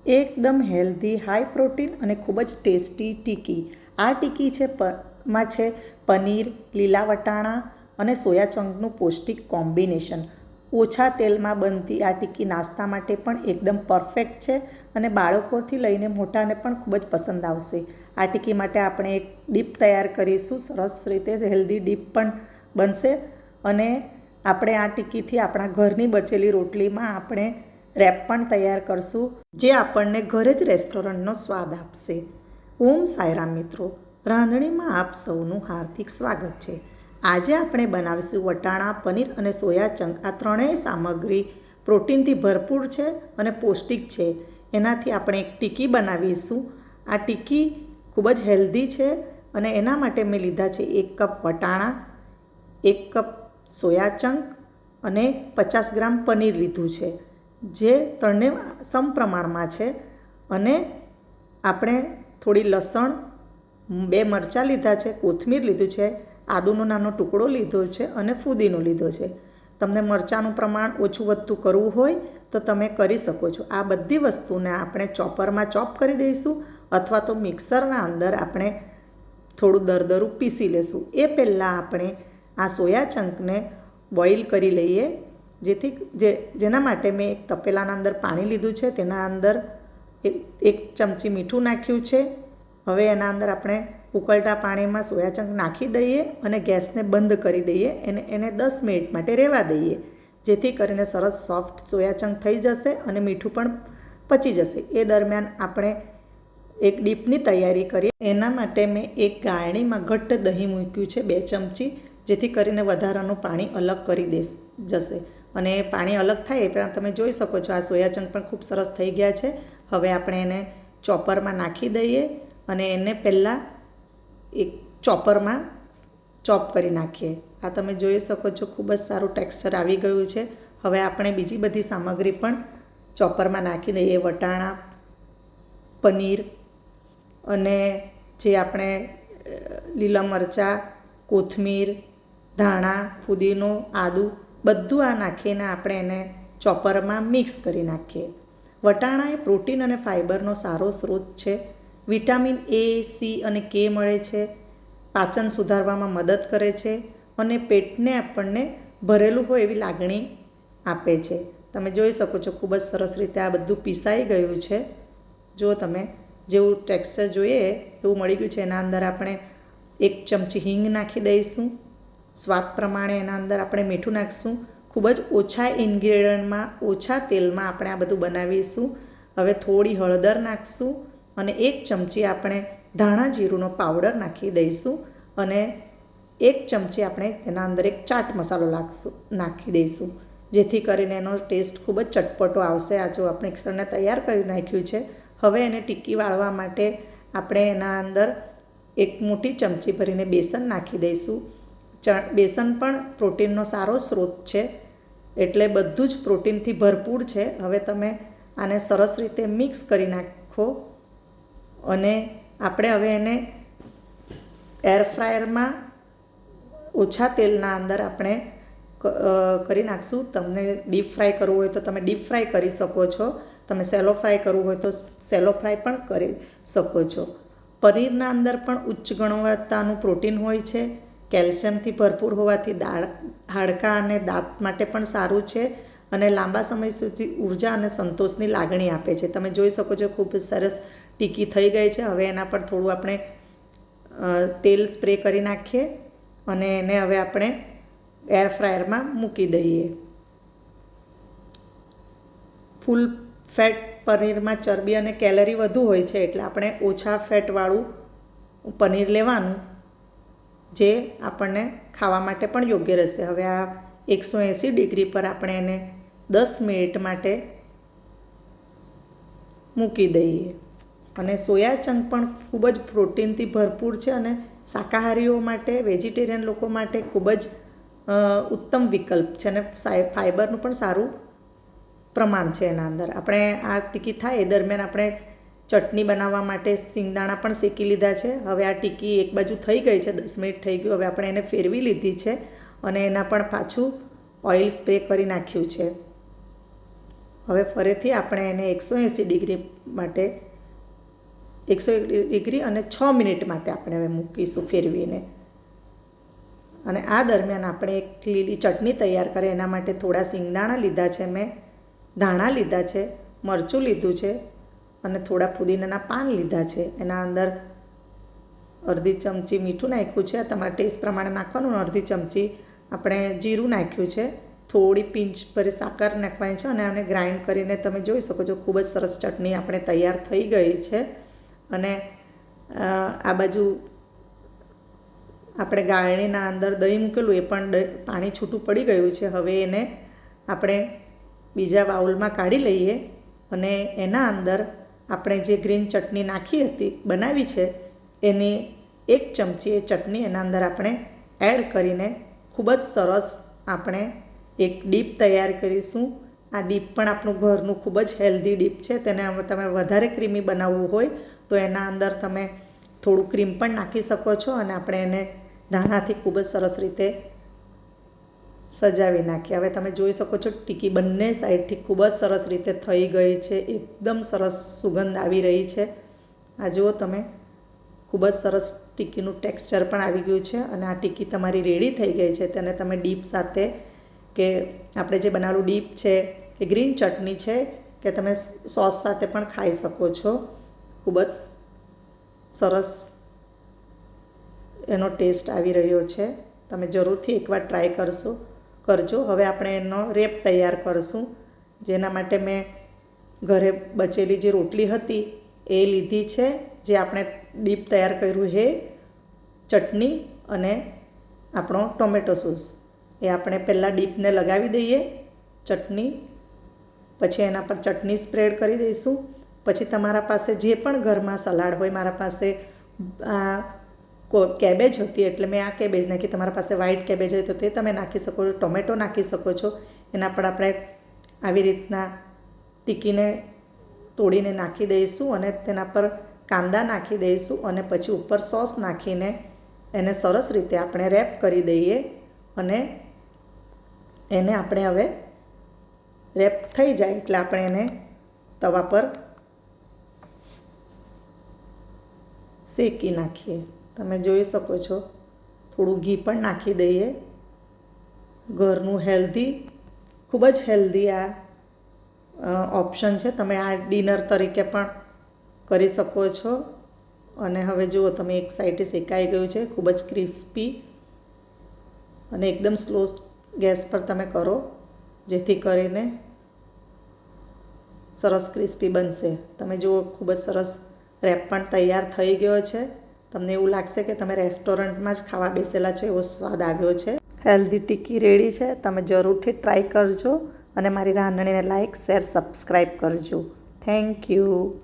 એકદમ healthy, high protein અને ખૂબ જ ટેસ્ટી ટિક્કી. આ ટિક્કી છે માં છે પનીર, લીલા વટાણા અને સોયા ચંકનું પૌષ્ટિક કોમ્બિનેશન. ઓછા તેલમાં બનતી આ ટિક્કી નાસ્તા માટે પણ એકદમ પરફેક્ટ છે અને બાળકોથી લઈને મોટાને પણ ખૂબ જ પસંદ આવશે. આ ટિક્કી માટે આપણે એક ડીપ તૈયાર કરીશું. સરસ રીતે હેલ્ધી ડીપ પણ બનશે અને આપણે આ ટિક્કીથી આપણા ઘરની બચેલી રોટલીમાં આપણે રેપ પણ તૈયાર કરશું, જે આપણને ઘરે જ રેસ્ટોરન્ટનો સ્વાદ આપશે. ઓમ સાયરામ મિત્રો, રાંધણીમાં આપ સૌનું હાર્દિક સ્વાગત છે. આજે આપણે બનાવીશું વટાણા, પનીર અને સોયા ચંક. આ ત્રણેય સામગ્રી પ્રોટીનથી ભરપૂર છે અને પૌષ્ટિક છે. એનાથી આપણે એક ટિક્કી બનાવીશું. આ ટિક્કી ખૂબ જ હેલ્ધી છે અને એના માટે મેં લીધા છે 1 કપ વટાણા, 1 કપ સોયા ચંક અને 50 ગ્રામ પનીર લીધું છે, જે ત્રણે સમપ્રમાણમાં છે. અને આપણે થોડી લસણ, 2 મરચાં લીધા છે, કોથમીર લીધું છે, આદુનો નાનો ટુકડો લીધો છે અને ફુદીનો લીધો છે. તમને મરચાંનું પ્રમાણ ઓછું વધતું કરવું હોય તો તમે કરી શકો છો. આ બધી વસ્તુને આપણે ચોપરમાં ચોપ કરી દઈશું અથવા તો મિક્સરના અંદર આપણે થોડું દરદરું પીસી લેશું. એ પહેલાં આપણે આ સોયા ચંકને બોઇલ કરી લઈએ, જેના માટે મેં એક તપેલાના અંદર પાણી લીધું છે. તેના અંદર 1 ચમચી મીઠું નાખ્યું છે. હવે એના અંદર આપણે ઉકળતા પાણીમાં સોયા ચંક નાખી દઈએ અને ગેસને બંધ કરી દઈએ. એને 10 મિનિટ માટે રહેવા દઈએ, જેથી કરીને સરસ સોફ્ટ સોયા ચંક થઈ જશે અને મીઠું પણ પચી જશે. એ દરમિયાન આપણે એક ડીપની તૈયારી કરીએ. એના માટે મેં એક ગાળણીમાં ઘટ્ટ દહીં મૂક્યું છે, 2 ચમચી, જેથી કરીને વધારાનું પાણી અલગ કરી જશે. અને પાણી અલગ થાય એ પહેલાં તમે જોઈ શકો છો આ સોયા ચંક પણ ખૂબ સરસ થઈ ગયા છે. હવે આપણે એને ચોપરમાં નાખી દઈએ અને એને પહેલાં એક ચોપરમાં ચોપ કરી નાખીએ. આ તમે જોઈ શકો છો ખૂબ જ સારું ટેક્સચર આવી ગયું છે. હવે આપણે બીજી બધી સામગ્રી પણ ચોપરમાં નાખી દઈએ. વટાણા, પનીર અને જે આપણે લીલા મરચાં, કોથમીર, ધાણા, ફુદીનો, આદું બધું આ નાખીને આપણે એને ચોપરમાં મિક્સ કરી નાખીએ. વટાણા એ પ્રોટીન અને ફાઇબરનો સારો સ્ત્રોત છે. વિટામિન A, C અને K મળે છે. પાચન સુધારવામાં મદદ કરે છે અને પેટને આપણને ભરેલું હોય એવી લાગણી આપે છે. તમે જોઈ શકો છો ખૂબ જ સરસ રીતે આ બધું પીસાઈ ગયું છે. જો તમે જેવું ટેક્સચર જોઈએ એવું મળી ગયું છે. એના અંદર આપણે 1 ચમચી હિંગ નાખી દઈશું. સ્વાદ પ્રમાણે એના અંદર આપણે મીઠું નાખીશું. ખૂબ જ ઓછા ઇન્ગ્રેડિયન્ટમાં, ઓછા તેલમાં આપણે આ બધું બનાવીશું. હવે થોડી હળદર નાખીશું અને 1 ચમચી આપણે ધાણા જીરુંનો પાવડર નાખી દઈશું અને 1 ચમચી આપણે તેના અંદર એક ચાટ મસાલો નાખી દઈશું, જેથી કરીને એનો ટેસ્ટ ખૂબ જ ચટપટો આવશે. આ જો આપણે મિક્સરને તૈયાર કરી નાખ્યું છે. હવે એને ટિક્કી વાળવા માટે આપણે એના અંદર 1 મોટી ચમચી ભરીને બેસન નાખી દઈશું. બેસન પણ પ્રોટીનનો સારો સ્ત્રોત છે, એટલે બધું જ પ્રોટીનથી ભરપૂર છે. હવે તમે આને સરસ રીતે મિક્સ કરી નાખો અને આપણે હવે એને એર ફ્રાયરમાં ઓછા તેલના અંદર આપણે કરી નાખશું. તમને ડીપ ફ્રાય કરવું હોય તો તમે ડીપ ફ્રાય કરી શકો છો. તમે સેલો ફ્રાય કરવું હોય તો સેલો ફ્રાય પણ કરી શકો છો. પનીરના અંદર પણ ઉચ્ચ ગુણવત્તાનું પ્રોટીન હોય છે. કેલ્શિયમથી ભરપૂર હોવાથી હાડકાં અને દાંત માટે પણ સારું છે અને લાંબા સમય સુધી ઉર્જા અને સંતોષની લાગણી આપે છે. તમે જોઈ શકો છો ખૂબ સરસ ટિક્કી થઈ ગઈ છે. હવે એના પર થોડું આપણે તેલ સ્પ્રે કરી નાખીએ અને એને હવે આપણે એર ફ્રાયરમાં મૂકી દઈએ. ફૂલ ફેટ પનીરમાં ચરબી અને કેલરી વધુ હોય છે, એટલે આપણે ઓછા ફેટવાળું પનીર લેવાનું, જે આપણને ખાવા માટે પણ યોગ્ય રહેશે. હવે આ 180 ડિગ્રી પર આપણે એને 10 મિનિટ માટે મૂકી દઈએ. અને સોયા ચંક પણ ખૂબ જ પ્રોટીનથી ભરપૂર છે અને શાકાહારીઓ માટે, વેજીટેરિયન લોકો માટે ખૂબ જ ઉત્તમ વિકલ્પ છે અને ફાઇબરનું પણ સારું પ્રમાણ છે એના અંદર. આપણે આ ટિક્કી થાય એ દરમિયાન આપણે ચટણી બનાવવા માટે સિંગદાણા પણ શેકી લીધા છે. હવે આ ટિક્કી એક બાજુ થઈ ગઈ છે, 10 મિનિટ થઈ ગયું. હવે આપણે એને ફેરવી લીધી છે અને એના પણ પાછું ઓઇલ સ્પ્રે કરી નાખ્યું છે. હવે ફરીથી આપણે એને 180 ડિગ્રી માટે 180 ડિગ્રી અને 6 મિનિટ માટે આપણે હવે મૂકીશું ફેરવીને. અને આ દરમિયાન આપણે એક લીલી ચટણી તૈયાર કરીએ. એના માટે થોડા સિંગદાણા લીધા છે મેં, ધાણા લીધા છે, મરચું લીધું છે અને થોડા પુદીનાના પાન લીધા છે. એના અંદર અડધી ચમચી મીઠું નાખ્યું છે, તમારા ટેસ્ટ પ્રમાણે નાખવાનું. અડધી ચમચી આપણે જીરું નાખ્યું છે, થોડી પિંચ ભરી સાકર નાખવાની છે અને આને ગ્રાઇન્ડ કરીને તમે જોઈ શકો છો ખૂબ જ સરસ ચટણી આપણે તૈયાર થઈ ગઈ છે. અને આ બાજુ આપણે ગાળણીના અંદર દહીં મૂકેલું, એ પણ પાણી છૂટું પડી ગયું છે. હવે એને આપણે બીજા બાઉલમાં કાઢી લઈએ અને એના અંદર આપણે જે ગ્રીન ચટણી નાખી હતી, બનાવી છે, એની 1 ચમચી એ ચટણી એના અંદર આપણે એડ કરીને ખૂબ જ સરસ આપણે એક ડીપ તૈયાર કરીશું. આ ડીપ પણ આપણું ઘરનું ખૂબ જ હેલ્ધી ડીપ છે. તેને તમે વધારે ક્રીમી બનાવવું હોય તો એના અંદર તમે થોડું ક્રીમ પણ નાખી શકો છો અને આપણે એને ધાણાથી ખૂબ જ સરસ રીતે સજાવી નાખીએ. હવે તમે જોઈ શકો છો ટીકી બંને સાઈડથી ખૂબ જ સરસ રીતે થઈ ગઈ છે. એકદમ સરસ સુગંધ આવી રહી છે. આ જુઓ તમે, ખૂબ જ સરસ ટીકીનું ટેક્સચર પણ આવી ગયું છે અને આ ટીકી તમારી રેડી થઈ ગઈ છે. તેને તમે ડીપ સાથે કે આપણે જે બનાવેલું ડીપ છે કે ગ્રીન ચટણી છે કે તમે સોસ સાથે પણ ખાઈ શકો છો. ખૂબ જ સરસ એનો ટેસ્ટ આવી રહ્યો છે. તમે જરૂરથી એકવાર ટ્રાય કરજો. હવે આપણે એનો રેપ તૈયાર કરીશું. જેના માટે મેં ઘરે બચેલી જે રોટલી હતી એ લીધી છે, જે આપણે ડીપ તૈયાર કર્યું છે, ચટણી અને આપણો ટોમેટો સોસ. એ આપણે પહેલાં ડીપને લગાવી દઈએ ચટણી, પછી એના પર ચટણી સ્પ્રેડ કરી દઈશું. પછી તમારા પાસે જે પણ ઘરમાં સલાડ હોય, મારા પાસે કેબેજ હતી એટલે મેં આ કેબેજ નાખી. તમારા પાસે વ્હાઈટ કેબેજ હોય તો તે તમે નાખી શકો છો, ટોમેટો નાખી શકો છો. એના પર આપણે આવી રીતના ટીકીને તોડીને નાખી દઈશું અને તેના પર કાંદા નાખી દઈશું અને પછી ઉપર સોસ નાખીને એને સરસ રીતે આપણે રેપ કરી દઈએ. અને એને આપણે હવે રેપ થઈ જાય એટલે આપણે એને તવા પર શેકી નાખીએ. તમે જોઈ શકો છો થોડું ઘી પણ નાખી દઈએ. ઘરનું હેલ્ધી, ખૂબ જ હેલ્ધી આ ઓપ્શન છે. તમે આ ડિનર તરીકે પણ કરી શકો છો. અને હવે જુઓ તમે, એક સાઈડે શેકાઈ ગયું છે, ખૂબ જ ક્રિસ્પી. અને એકદમ સ્લો ગેસ પર તમે કરો જેથી કરીને સરસ ક્રિસ્પી બનશે. તમે જુઓ ખૂબ જ સરસ રેપ પણ તૈયાર થઈ ગયો છે. તમને એવું લાગશે કે તમે રેસ્ટોરન્ટમાં જ ખાવા બેસેલા છો, એવો સ્વાદ આવ્યો છે. હેલ્ધી ટીકી રેડી છે. તમે જરૂરથી ટ્રાય કરજો અને મારી રાંધણીને લાઈક, શેર, સબસ્ક્રાઈબ કરજો. Thank you.